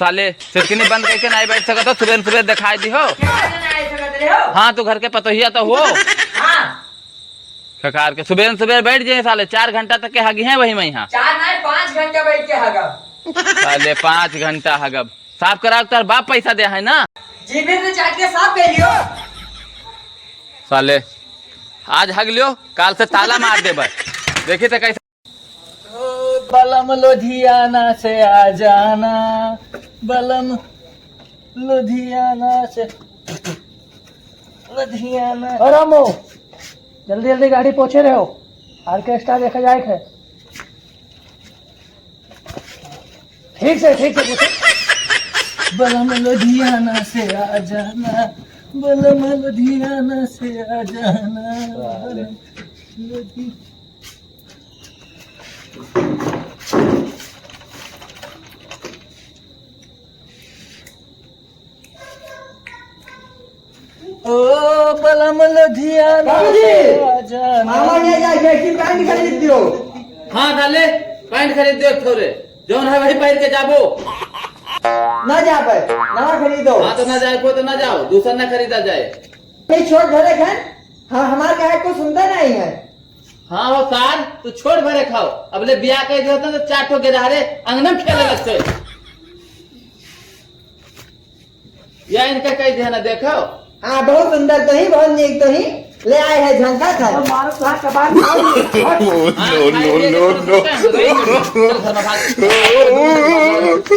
साले सिरकनी बंद करके नहीं बैठ सकत हो, सुबह सुबह दिखाई दी हो। हाँ तू घर के पतोहिया तो हो। ककार के सुबह सुबह बैठ जाए साले, 4 घंटा तक के हगी है वही में यहाँ। 4 नहीं 5 घंटा बैठ के हगब। साले 5 घंटा हगब साफ करा तार बाप पैसा दे है ना। जीभे से चाट के साफ कर लियो। साले आज हग लियो, काल से ताला मार दे बस। देखी तो कैसे बलम लुधियाना से आ जाना, बलम लुधियाना से लुधियाना। और रामो जल्दी जल्दी गाड़ी पहुंचे रहे हो, ऑर्केस्ट्रा देखा जाए है। ठीक से पूछो। बलम लुधियाना से आ जाना, बलम लुधियाना से आ जाना। ओ बलम लुधियाना से आ जाना। मामा ये जा बेटी पैंट खरीद दियो। हाँ साले पैंट खरीद दे थोड़े, जौन है वही पहन के जाबो। ना जा पाए नवा खरीदो। हाँ तो ना जाए को तो ना जाओ, दूसरा ना खरीदा जाए। नहीं छोड़ घरे खान, हाँ हमारे कहे को सुनता नहीं है। हाँ हो साल तू छोड़ भरे खाओ, अबले बिया कह दियो तो 4 ठो गिरहारे अंगना में खेले लगते। या इनका कह दिया ना देखो। हाँ बहुत सुंदर तो ही, बहुत नीक तो ही ले आए हैं झंका खा। मारो तुहार कबाड़।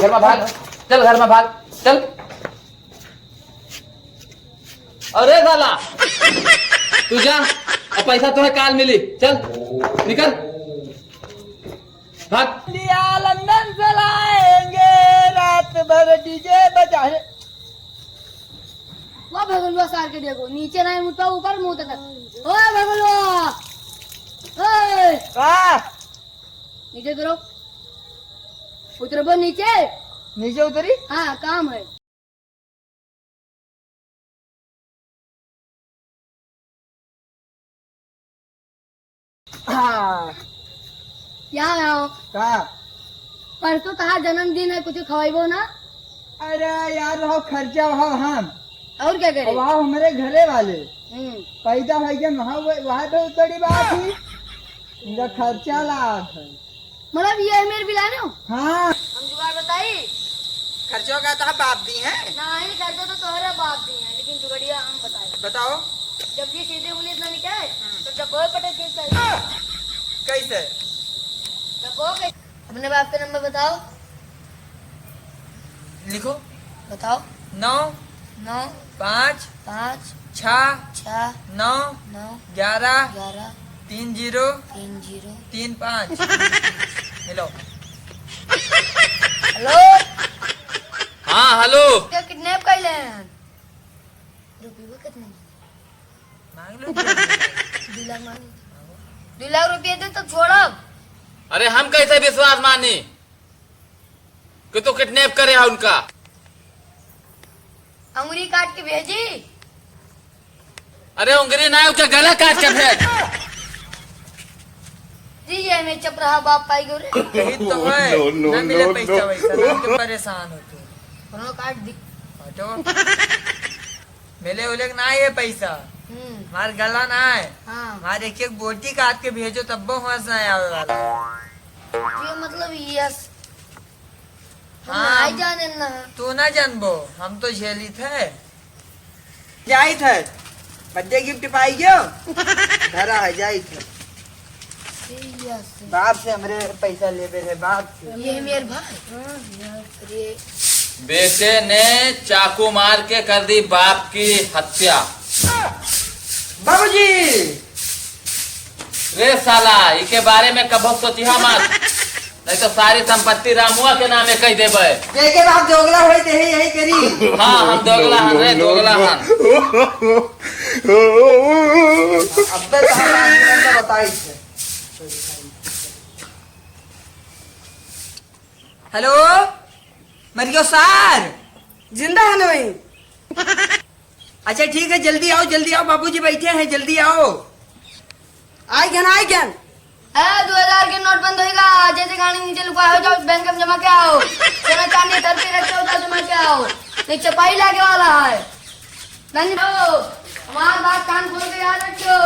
घर में भाग, चल घर में भाग चल। अरे साला तू जा, और पैसा तो है काल मिली, चल निकल भाग। लिया लंदन से लाएंगे, रात भर डीजे बजाए। वो भगलुआ सार के देखो, नीचे नहीं मुँह ऊपर मुँह तक। ओए भगलुआ, ओए नीचे उतरो, उतरो नीचे। नीचे उतरी। हाँ काम है। हाँ क्या आओ का। परसों तहार जन्मदिन है, कुछ खवाइबो ना। अरे यार रहो खर्चा वहाँ हम और क्या करे। वहाँ हमारे घरे वाले हम्म, पैदा है क्या वहाँ तो बड़ी बात थी, इनका खर्चा लाख है। मतलब ये है मेरे बिलाने हो। हाँ हम जुगाड़ बताई। खर्चों का तो बाप दी है। नहीं खर्चा तो तुम्हारा बाप दिए हैं, लेकिन जुगड़िया हम बताए। बताओ जब ये सीधे पुलिस ना निकाले तो डब्बो पटे केस चाहिए। कैसे। डब्बो के अपने बाप का नंबर बताओ। लिखो बताओ। 9 9 5 5 6 6 9 9 11 11 3 0 3 0 3 5। Hello hello. हाँ हेलो। क्या किडनैप कर ले हैं? रुपये कितने? मांग लो 2 लाख मांगे। 2 लाख रुपये दे तो छोड़ो। अरे हम कैसे विश्वास मानी कि तू किडनैप करे है उनका। अंगुली काट के भेजी। अरे उंगली ना उसका गला काट के भेज। जी ये मैं चुप रहा बाप पाई गो रे। यही तो है ना मिले पैसा वैसा ना तो परेशान होते दोनों काट दी। हटो मिले उले ना ये पैसा हमार गला ना है। हाँ हमारे एक बोटी काट के भेजो तब हंस ना आवे वाला। ये मतलब यस। हाँ। आई जाने ना। तू ना जानबो, हम तो झेली थे जाई थे बर्थडे गिफ्ट पाई गयो धरा है जाई थे यस। बाप से हमरे पैसा ले रहे बाप से। ये मेरे भाई। अरे बेटे ने चाकू मार के कर दी बाप की हत्या। बाबूजी रे साला इके बारे में कबो सोची मत, नहीं तो सारी संपत्ति रामुआ के नामे कह देबे। के बाप दोगला होई ते यही करी। हाँ हम दोगला हन रे, दोगला हन। अब तक हम बताई थे। हेलो मरियो सार जिंदा है ना वही। अच्छा ठीक है जल्दी आओ बाबूजी बैठे हैं जल्दी आओ। आई गन 2000 के नोट बंद होएगा। जैसे गाड़ी नीचे लुका हो जाओ, बैंक में जमा के आओ। सोना चांदी धरती रखे हो जमा के आओ, नहीं चपाई लागे वाला है। नहीं हो, हमारी बात कान खोल के याद रखियो।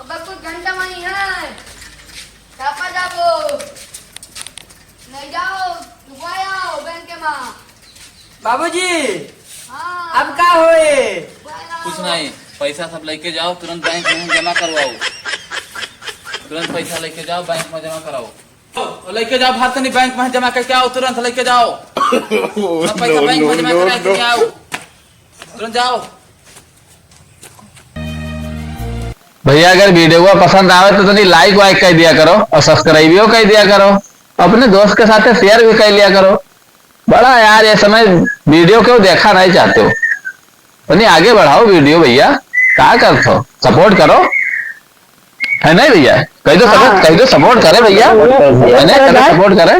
अब कुछ घंटा वहीं है, छापा जाओ, नहीं जाओ लुकाए आओ बैंक के माँ। बाबूजी हाँ, अब का होए? कुछ नहीं, पैसा सब लेके जाओ, तुरंत बैंक में जमा करवाओ। तुरंत पैसा लेके जाओ, बैंक में जमा कराओ। लेके जाओ भारत नहीं, बैंक में जमा करके आओ, तुरंत लेके जाओ। सब पैसा बैंक में जमा करा के आओ, तुरंत जाओ। भैया अगर वीडियो को पसंद आवे तो नहीं लाइक वाइक कर दिया करो और सब्सक्राइब भी कर दिया करो, अपने दोस्त के साथ शेयर भी कर लिया करो। बड़ा यार ये समय वीडियो क्यों देखा नहीं चाहते हो, नहीं आगे बढ़ाओ वीडियो भैया, क्या करते हो, सपोर्ट करो, है नहीं भैया? कह दो सपोर्ट करे भैया, है नहीं? सपोर्ट करे।